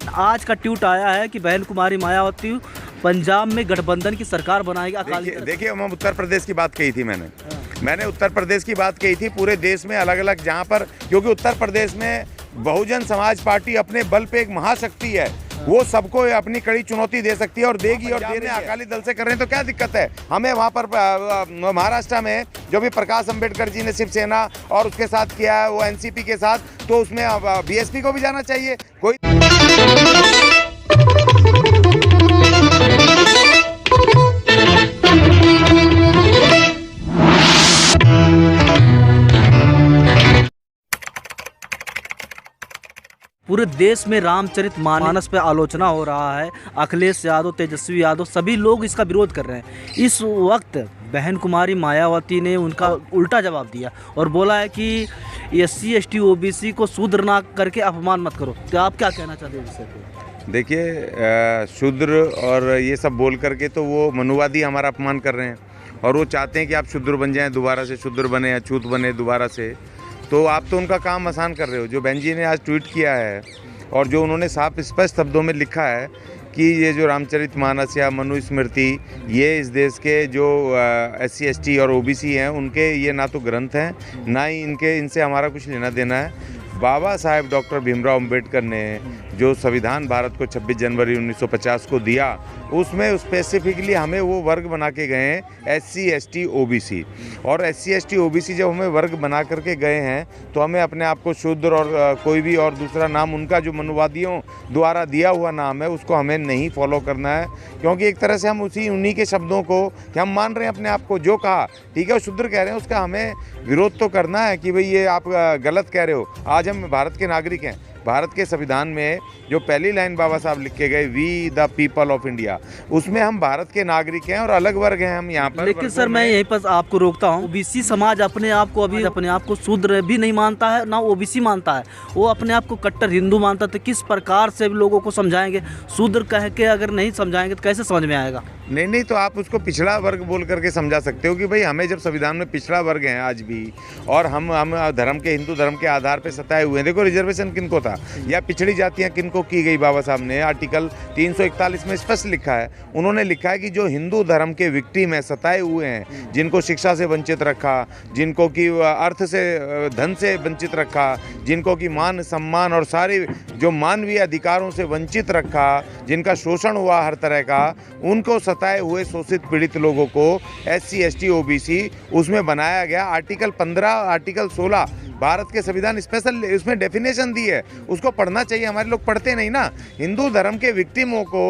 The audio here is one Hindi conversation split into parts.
आज का ट्वीट आया है कि बहन कुमारी मायावती पंजाब में गठबंधन की सरकार बनाएगी अकाली दल। देखिए हम उत्तर प्रदेश की बात कही थी मैंने उत्तर प्रदेश की बात कही थी। पूरे देश में अलग अलग जहाँ पर, क्योंकि उत्तर प्रदेश में बहुजन समाज पार्टी अपने बल पे एक महाशक्ति है, वो सबको अपनी कड़ी चुनौती दे सकती है और देगी और देने अकाली दल से कर रहे हैं तो क्या दिक्कत है हमें। वहाँ पर महाराष्ट्र में जो भी प्रकाश अंबेडकर जी ने शिवसेना और उसके साथ किया है वो एनसीपी के साथ, तो उसमें बीएसपी को भी जाना चाहिए। कोई पूरे देश में रामचरितमानस पे आलोचना हो रहा है। अखिलेश यादव, तेजस्वी यादव, सभी लोग इसका विरोध कर रहे हैं। इस वक्त बहन कुमारी मायावती ने उनका उल्टा जवाब दिया और बोला है कि SC ST OBC को शूद्र ना करके अपमान मत करो। तो आप क्या कहना चाहते हैं इससे? देखिए शूद्र और ये सब बोल करके तो वो मनुवादी हमारा अपमान कर रहे हैं और वो चाहते हैं कि आप शूद्र बन जाएं, दोबारा से शूद्र बने, अछूत बने दोबारा से। तो आप तो उनका काम आसान कर रहे हो। जो बहन जी ने आज ट्वीट किया है और जो उन्होंने साफ स्पष्ट शब्दों में लिखा है कि ये जो रामचरितमानस या मनुस्मृति, ये इस देश के जो SC ST और OBC हैं उनके ये ना तो ग्रंथ हैं, ना ही इनसे हमारा कुछ लेना देना है। बाबा साहेब डॉक्टर भीमराव अंबेडकर ने जो संविधान भारत को 26 जनवरी 1950 को दिया, उसमें स्पेसिफिकली हमें वो वर्ग बना के गए हैं SC ST OBC। और SC ST OBC जब हमें वर्ग बना करके गए हैं तो हमें अपने आप को शूद्र और कोई भी और दूसरा नाम, उनका जो मनुवादियों द्वारा दिया हुआ नाम है, उसको हमें नहीं फॉलो करना है। क्योंकि एक तरह से हम उन्हीं के शब्दों को कि हम मान रहे हैं अपने आप को, जो कहा ठीक है वो शूद्र कह रहे हैं, उसका हमें विरोध तो करना है कि भाई ये आप गलत कह रहे हो। आज हम भारत के नागरिक हैं। भारत के संविधान में जो पहली लाइन बाबा साहब लिख के गए, we the people of India, उसमें हम भारत के नागरिक हैं और अलग वर्ग हैं हम यहाँ पर। लेकिन सर मैं यहीं पर आपको रोकता हूँ। OBC समाज अपने आप को शूद्र भी नहीं मानता है, ना OBC मानता है। वो अपने आप को कट्टर हिंदू मानता है। तो किस प्रकार से लोगों को समझाएंगे? शूद्र कह के अगर नहीं समझाएंगे तो कैसे समझ में आएगा? नहीं तो आप उसको पिछड़ा वर्ग बोल करके समझा सकते हो कि भाई हमें जब संविधान में पिछड़ा वर्ग है आज भी, और हम धर्म के, हिंदू धर्म के आधार पे सताए हुए हैं। देखो रिजर्वेशन किनको था या पिछड़ी जातियां किनको की गई, बाबा साहब ने आर्टिकल 341 में स्पष्ट लिखा है। उन्होंने लिखा है कि जो हिंदू धर्म के विक्टिम है, सताए हुए हैं, जिनको शिक्षा से वंचित रखा, जिनको कि अर्थ से, धन से वंचित रखा, जिनको कि मान सम्मान और सारे जो मानवीय अधिकारों से वंचित रखा, जिनका शोषण हुआ हर तरह का, उनको सताए हुए शोषित पीड़ित लोगों को SC ST OBC उसमें बनाया गया। आर्टिकल 15, आर्टिकल 16 भारत के संविधान स्पेशल उसमें डेफिनेशन दी है, उसको पढ़ना चाहिए। हमारे लोग पढ़ते नहीं ना। हिंदू धर्म के विक्टिमों को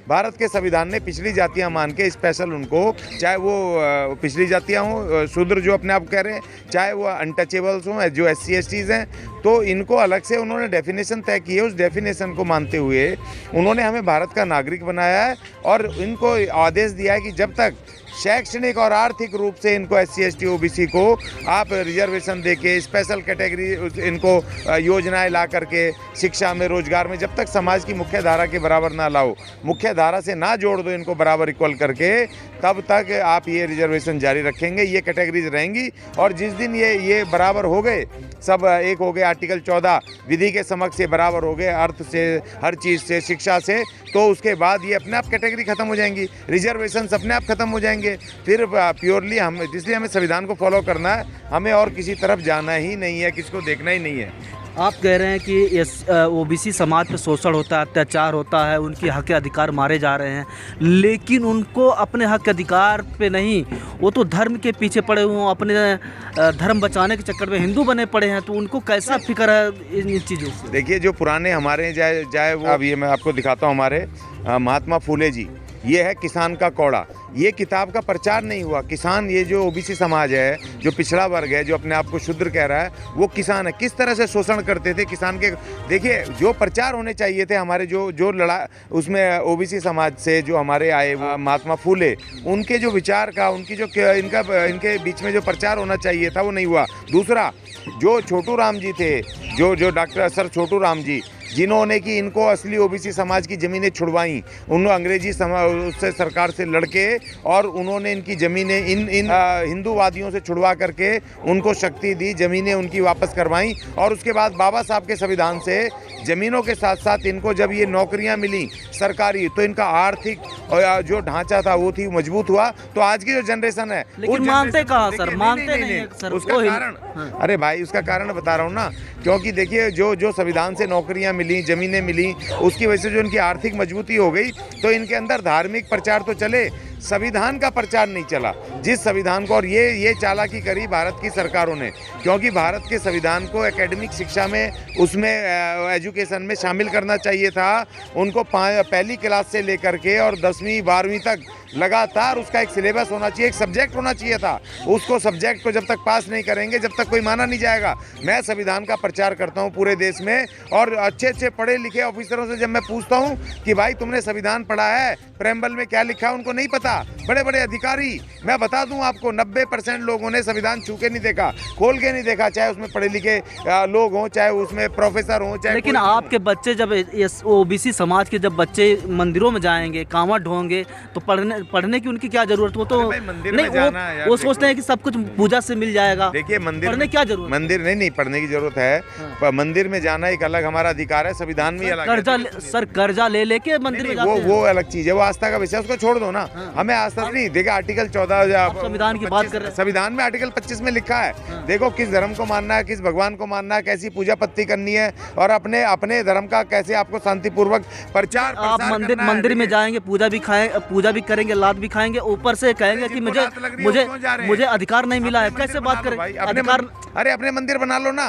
भारत के संविधान ने पिछली जातियां मान के स्पेशल उनको, चाहे वो पिछली जातियां हों, शूद्र जो अपने आप कह रहे हैं, चाहे वो अनटचेबल्स हों, जो SC STs हैं, तो इनको अलग से उन्होंने डेफिनेशन तय की है। उस डेफिनेशन को मानते हुए उन्होंने हमें भारत का नागरिक बनाया है और इनको आदेश दिया है कि जब तक शैक्षणिक और आर्थिक रूप से इनको SC ST OBC को आप रिजर्वेशन देके, स्पेशल कैटेगरी इनको योजनाएं ला करके, शिक्षा में, रोजगार में, जब तक समाज की मुख्य धारा के बराबर ना लाओ, मुख्य धारा से ना जोड़ दो इनको बराबर इक्वल करके, तब तक आप ये रिजर्वेशन जारी रखेंगे, ये कैटेगरीज रहेंगी। और जिस दिन ये बराबर हो गए, सब एक हो गए, आर्टिकल 14 विधि के समक्ष ये बराबर हो गए, अर्थ से, हर चीज़ से, शिक्षा से, तो उसके बाद ये अपने आप कैटेगरी खत्म हो जाएंगी, रिजर्वेशन अपने आप खत्म हो जाएंगे। फिर प्योरली हम, इसलिए हमें संविधान को फॉलो करना है, हमें और किसी तरफ जाना ही नहीं है, किसको देखना ही नहीं है। आप कह रहे हैं कि OBC समाज पे शोषण होता है, अत्याचार होता है, उनके हक अधिकार मारे जा रहे हैं, लेकिन उनको अपने हक अधिकार पे नहीं, वो तो धर्म के पीछे पड़े हुए हैं, अपने धर्म बचाने के चक्कर में हिंदू बने पड़े हैं। तो उनको कैसा फिक्र है इन चीज़ों से? देखिए जो पुराने हमारे चाहे वो, अब ये मैं आपको दिखाता हूँ, हमारे महात्मा फूले जी, ये है किसान का कौड़ा। ये किताब का प्रचार नहीं हुआ। किसान, ये जो OBC समाज है, जो पिछड़ा वर्ग है, जो अपने आप को शूद्र कह रहा है, वो किसान है। किस तरह से शोषण करते थे किसान के, देखिए जो प्रचार होने चाहिए थे हमारे, जो लड़ा उसमें OBC समाज से जो हमारे आए महात्मा फूले, उनके जो विचार का, उनकी जो इनके बीच में जो प्रचार होना चाहिए था वो नहीं हुआ। दूसरा, जो छोटू राम जी थे, जो डॉक्टर सर छोटू राम जी, जिन्होंने कि इनको असली OBC समाज की ज़मीनें छुड़वाई, उन्होंने अंग्रेजी उससे सरकार से लड़के, और उन्होंने इनकी ज़मीनें इन हिंदूवादियों से छुड़वा करके उनको शक्ति दी, ज़मीनें उनकी वापस करवाई। और उसके बाद बाबा साहब के संविधान से ज़मीनों के साथ साथ इनको जब ये नौकरियां मिली सरकारी, तो इनका आर्थिक और जो ढांचा था वो थी मजबूत हुआ। तो आज की जो जनरेशन है, लेकिन मानते कहाँ सर, मानते नहीं है सर। उसका कारण, अरे भाई उसका कारण बता रहा हूँ ना, क्योंकि देखिए जो संविधान से नौकरियां मिली, जमीनें मिली, उसकी वजह से जो इनकी आर्थिक मजबूती हो गई, तो इनके अंदर धार्मिक प्रचार तो चले, संविधान का प्रचार नहीं चला। जिस संविधान को, और ये चालाकी करी भारत की सरकारों ने, क्योंकि भारत के संविधान को एकेडमिक शिक्षा में, उसमें एजुकेशन में शामिल करना चाहिए था। उनको पहली क्लास से लेकर के और 10वीं 12वीं तक लगातार उसका एक सिलेबस होना चाहिए, एक सब्जेक्ट होना चाहिए था। उसको सब्जेक्ट को जब तक पास नहीं करेंगे, जब तक कोई माना नहीं जाएगा। मैं संविधान का प्रचार करता हूँ पूरे देश में, और अच्छे पढ़े लिखे ऑफिसरों से जब मैं पूछता हूँ कि भाई तुमने संविधान पढ़ा है, प्रेम्बल में क्या लिखा है, उनको नहीं पता। बड़े बड़े अधिकारी, मैं बता दूं आपको, 90% लोगों ने संविधान छू के नहीं देखा, खोल के नहीं देखा, चाहे उसमें पढ़े लिखे लोग हों, चाहे उसमें प्रोफेसर हों, चाहे। लेकिन आपके बच्चे जब ओबीसी समाज के जब बच्चे मंदिरों में जाएंगे, कांवड़ ढोंगे, तो पढ़ने की उनकी क्या जरूरत? वो तो मंदिर नहीं, में जाना है, वो सोचते हैं कि सब कुछ पूजा से मिल जाएगा। देखिए मंदिर पढ़ने क्या जरूरत? मंदिर नहीं पढ़ने की जरूरत है, पर मंदिर में जाना एक अलग हमारा अधिकार है, संविधान में अलग है। सर कर्जा ले लेके मंदिर में जाते हैं, वो अलग चीज है, वो आस्था का विषय, उसको छोड़ दो ना। हमें आस्था नहीं। देखिए आर्टिकल 14 संविधान की बात कर रहे हैं, संविधान में आर्टिकल 25 में लिखा है, देखो किस धर्म को मानना है, किस भगवान को मानना है, कैसी पूजा पत्ती करनी है, और अपने धर्म का कैसे आपको शांतिपूर्वक प्रचार आप मंदिर में जाएंगे, पूजा भी करेंगे, लात भी खाएंगे, ऊपर से कहेंगे कि मुझे अधिकार नहीं मिला है। कैसे बात करें अधिकार? अरे अपने मंदिर बना लो ना।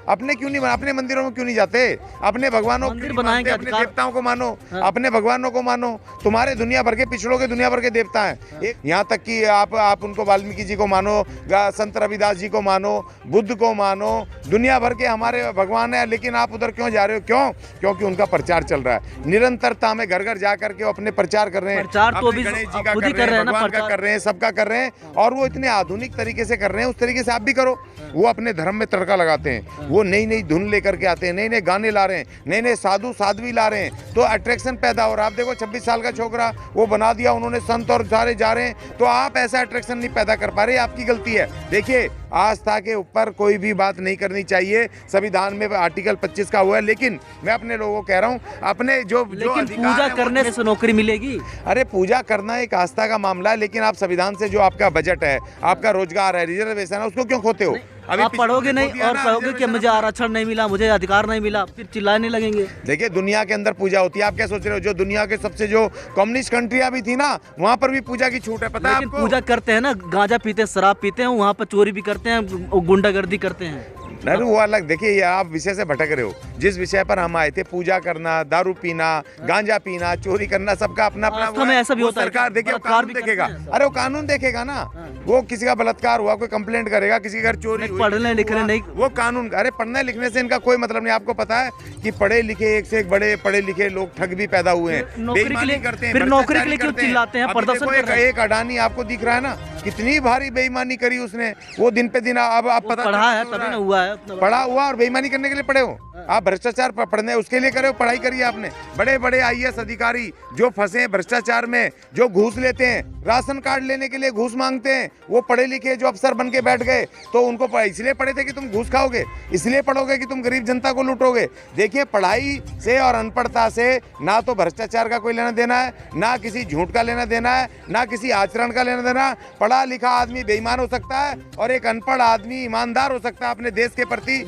अपने क्यों नहीं, अपने मंदिरों में क्यों नहीं जाते? अपने भगवानों मंदिर बनाएंगे, अपने देवताओं को मानो, अपने भगवानों को मानो। तुम्हारे दुनिया भर के पिछड़ों के दुनिया भर के देवता हैं, यहाँ तक कि आप उनको वाल्मीकि जी को मानो, संत रविदास जी को मानो, बुद्ध को मानो, दुनिया भर के हमारे भगवान है, लेकिन आप उधर क्यों जा रहे हो? क्यों? क्योंकि उनका प्रचार चल रहा है निरंतरता में, घर घर जा करके अपने प्रचार कर रहे हैं। प्रचार तो भी गणेश जी का खुद ही कर रहे हैं, ना, भगवान का कर रहे हैं, सबका कर रहे हैं, और वो इतने आधुनिक तरीके से कर रहे हैं, उस तरीके से आप भी करो। वो अपने धर्म में तड़का लगाते हैं, वो नई धुन लेकर के आते हैं, नए गाने ला रहे हैं, नए साधु साध्वी ला रहे हैं, तो अट्रैक्शन पैदा हो रहा है। आप देखो 26 साल का छोकरा वो बना दिया उन्होंने, संत और सारे जा रहे हैं, तो आप ऐसा अट्रैक्शन नहीं पैदा कर पा रहे, आपकी गलती है। देखिए आस्था के ऊपर कोई भी बात नहीं करनी चाहिए, संविधान में आर्टिकल 25 का हुआ है, लेकिन मैं अपने लोगों को कह रहा हूँ, अपने जो पूजा करने से नौकरी मिलेगी? अरे पूजा करना एक आस्था का मामला है, लेकिन आप संविधान से जो आपका बजट है, आपका रोजगार है, रिजर्वेशन है, उसको क्यों खोते हो? आप पढ़ोगे नहीं और कहोगे कि मुझे आरक्षण नहीं मिला, मुझे अधिकार नहीं मिला, फिर चिल्लाने लगेंगे। देखिए दुनिया के अंदर पूजा होती है, आप क्या सोच रहे हो? जो दुनिया के सबसे जो कम्युनिस्ट कंट्रियां भी थी ना, वहाँ पर भी पूजा की छूट है, पता है आपको? पूजा करते हैं ना, गांजा पीते हैं, शराब पीते हैं, वहाँ पर चोरी भी करते हैं, गुंडागर्दी करते हैं। नहीं वो अलग। देखिए ये आप विषय से भटक रहे हो। जिस विषय पर हम आए थे, पूजा करना, दारू पीना, गांजा पीना, चोरी करना, सबका अपना अपना ऐसा भी होता है। सरकार देखिए कानून देखेगा। अरे वो कानून देखेगा ना, वो किसी का बलात्कार हुआ, कोई कंप्लेंट करेगा, किसी का घर चोरी हुई, पढ़ने लिखने नहीं, वो कानून। अरे पढ़ने लिखने से इनका कोई मतलब नहीं। आपको पता है कि पढ़े लिखे एक से एक बड़े पढ़े लिखे लोग ठग भी पैदा हुए हैं, बेईमानी करते हैं, फिर नौकरी के लिए क्यों चिल्लाते हैं, प्रदर्शन कर रहे हैं? एक अडानी आपको दिख रहा है ना, कितनी भारी बेईमानी करी उसने, वो दिन पे दिन अब पता पढ़ा है तभी ना हुआ है, पढ़ा हुआ और बेईमानी करने के लिए पढ़े हो आप? भ्रष्टाचार पढ़ने उसके लिए करे हो, पढ़ाई करिए आपने। बड़े बड़े आईएएस अधिकारी जो फंसे हैं भ्रष्टाचार में, जो घूस लेते हैं, राशन कार्ड लेने के लिए घूस मांगते हैं, वो पढ़े लिखे जो अफसर बन के बैठ गए, तो उनको इसलिए पढ़े थे कि तुम घूस खाओगे, इसलिए पढ़ोगे कि तुम गरीब जनता को लूटोगे। देखिए पढ़ाई से और अनपढ़ता से ना तो भ्रष्टाचार का कोई लेना देना है, ना किसी झूठ का लेना देना है, ना किसी आचरण का लेना देना। पढ़ा लिखा आदमी बेईमान हो सकता है और एक अनपढ़ आदमी ईमानदार हो सकता है, अपने देश के प्रति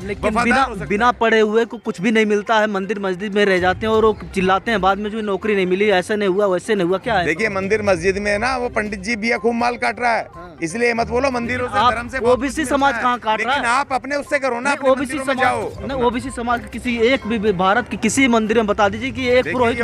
बिना पढ़े हुए को कुछ भी नहीं मिलता है, मंदिर मस्जिद में रह जाते हैं और वो चिल्लाते हैं बाद में जो नौकरी नहीं मिली, ऐसे नहीं हुआ, वैसे नहीं हुआ। क्या है? देखिए मंदिर मस्जिद में ना वो पंडित जी भी खूब माल काट रहा है, इसलिए मत बोलो मंदिरों से, धर्म से। ओबीसी समाज कहाँ काट रहा है? आप अपने उससे करो ना, ओबीसी समाज, ओबीसी समाज के किसी एक भी भारत के किसी मंदिर में बता दीजिए कि एक पुरोहित।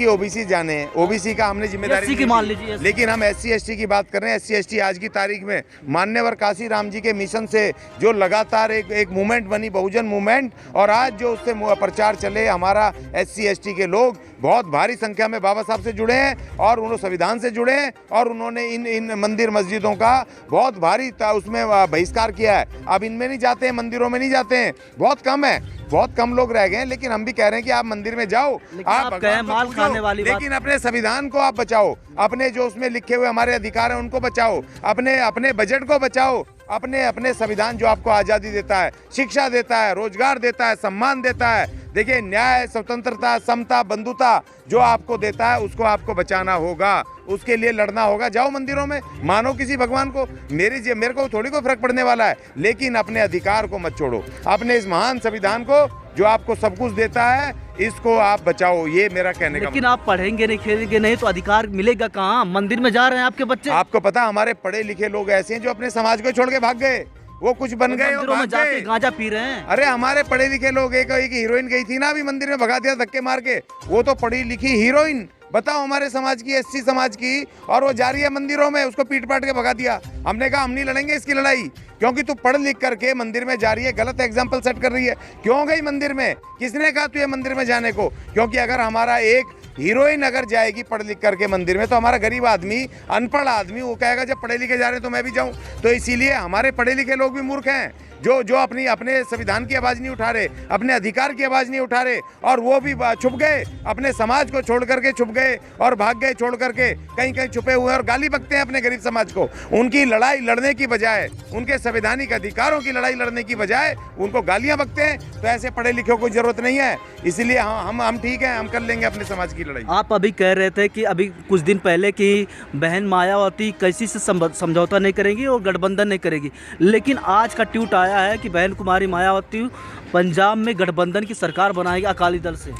ओबीसी जाने, ओबीसी का हमने जिम्मेदारी की मान लीजिए, लेकिन हम SC ST की बात कर रहे हैं। SC ST आज की तारीख में मान्यवर काशी राम जी के मिशन से जो लगातार एक मूवमेंट बनी, बहुजन मूवमेंट, और आज जो उससे प्रचार चले, हमारा SC ST के लोग बहुत भारी संख्या में बाबा साहब से जुड़े हैं और उन्होंने संविधान से जुड़े हैं, और उन्होंने इन मंदिर मस्जिदों का बहुत भारी उसमें बहिष्कार किया है। अब इनमें नहीं जाते हैं, मंदिरों में नहीं जाते हैं, बहुत कम है, बहुत कम लोग रह गए हैं। लेकिन हम भी कह रहे हैं कि आप मंदिर में जाओ, आप माल खाने वाली बात, लेकिन अपने संविधान को आप बचाओ, अपने जो उसमें लिखे हुए हमारे अधिकार हैं उनको बचाओ, अपने बजट को बचाओ, अपने संविधान जो आपको आज़ादी देता है, शिक्षा देता है, रोजगार देता है, सम्मान देता है, देखिए, न्याय, स्वतंत्रता, समता, बंधुता जो आपको देता है उसको आपको बचाना होगा, उसके लिए लड़ना होगा। जाओ मंदिरों में, मानो किसी भगवान को, मेरे को थोड़ी कोई फर्क पड़ने वाला है, लेकिन अपने अधिकार को मत छोड़ो। अपने इस महान संविधान को जो आपको सब कुछ देता है, इसको आप बचाओ, ये मेरा कहने का। लेकिन आप पढ़ेंगे नहीं, खेलेंगे नहीं तो अधिकार मिलेगा कहाँ? मंदिर में जा रहे हैं आपके बच्चे। आपको पता, हमारे पढ़े लिखे लोग ऐसे हैं जो अपने समाज को छोड़ के भाग गए, वो कुछ बन गए, मंदिरों में जाके गांजा पी रहे हैं। अरे हमारे पढ़े लिखे लोग, एक हीरोइन गई थी ना अभी मंदिर में, भगा दिया धक्के मार के, वो तो पढ़ी लिखी हीरोइन, बताओ, हमारे समाज की, एससी समाज की, और वो जा रही है मंदिरों में, उसको पीट पाट के भगा दिया। हमने कहा हम नहीं लड़ेंगे इसकी लड़ाई, क्योंकि तू पढ़ लिख करके मंदिर में जा रही है, गलत एग्जाम्पल सेट कर रही है। क्यों गई मंदिर में? किसने कहा तुझे मंदिर में जाने को? क्योंकि अगर हमारा एक हीरोइन अगर जाएगी पढ़ लिख करके मंदिर में, तो हमारा गरीब आदमी, अनपढ़ आदमी, वो कहेगा जब पढ़े लिखे जा रहे हैं तो मैं भी जाऊं। तो इसीलिए हमारे पढ़े लिखे लोग भी मूर्ख हैं, जो अपने संविधान की आवाज़ नहीं उठा रहे, अपने अधिकार की आवाज़ नहीं उठा रहे, और वो भी छुप गए, अपने समाज को छोड़ करके छुप गए और भाग गए, छोड़ करके कहीं कहीं छुपे हुए, और गाली बकते हैं अपने गरीब समाज को। उनकी लड़ाई लड़ने की बजाय, उनके संवैधानिक अधिकारों की लड़ाई लड़ने की बजाय उनको गालियां बकते हैं। तो ऐसे पढ़े लिखे को जरूरत नहीं है, इसलिए हम ठीक हैं, हम कर लेंगे अपने समाज की लड़ाई। आप अभी कह रहे थे कि अभी कुछ दिन पहले कि बहन मायावती कैसी से समझौता नहीं करेंगी और गठबंधन नहीं करेगी, लेकिन आज का ट्वीट आया है कि बहन कुमारी मायावती पंजाब में गठबंधन की सरकार बनाएगी अकाली दल से।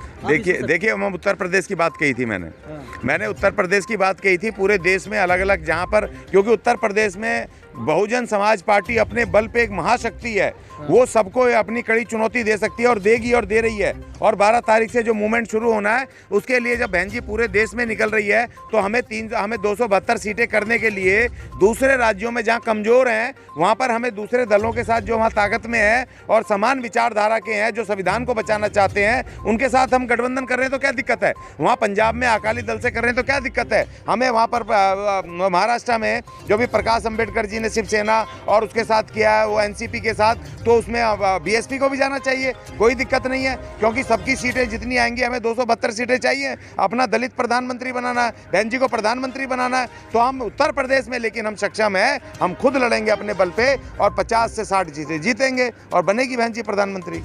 देखिए मैं उत्तर प्रदेश की बात कही थी, मैंने उत्तर प्रदेश की बात कही थी। पूरे देश में अलग अलग जहाँ पर, क्योंकि उत्तर प्रदेश में बहुजन समाज पार्टी अपने बल पे एक महाशक्ति है, वो सबको अपनी कड़ी चुनौती दे सकती है और देगी और दे रही है। और 12 तारीख से जो मूवमेंट शुरू होना है, उसके लिए जब बहन जी पूरे देश में निकल रही है, तो हमें 272 सीटें करने के लिए दूसरे राज्यों में जहाँ कमज़ोर हैं, वहाँ पर हमें दूसरे दलों के साथ जो वहाँ ताकत में है और समान विचारधारा के हैं, जो संविधान को बचाना चाहते हैं, उनके साथ हम गठबंधन कर रहे हैं तो क्या दिक्कत है? वहाँ पंजाब में अकाली दल से कर रहे हैं तो क्या दिक्कत है? हमें वहाँ पर महाराष्ट्र में जो भी प्रकाश अम्बेडकर जी ने शिवसेना और उसके साथ किया है, वो एनसीपी के साथ, तो उसमें बीएसपी को भी जाना चाहिए, कोई दिक्कत नहीं है। क्योंकि सबकी सीटें जितनी आएंगी, हमें 272 सीटें चाहिए, अपना दलित प्रधानमंत्री बनाना है, बहन जी को प्रधानमंत्री बनाना है। तो हम उत्तर प्रदेश में, लेकिन हम सक्षम है, हम खुद लड़ेंगे अपने बल पे और 50 से 60 सीटें जीतेंगे और बनेगी बहन जी प्रधानमंत्री।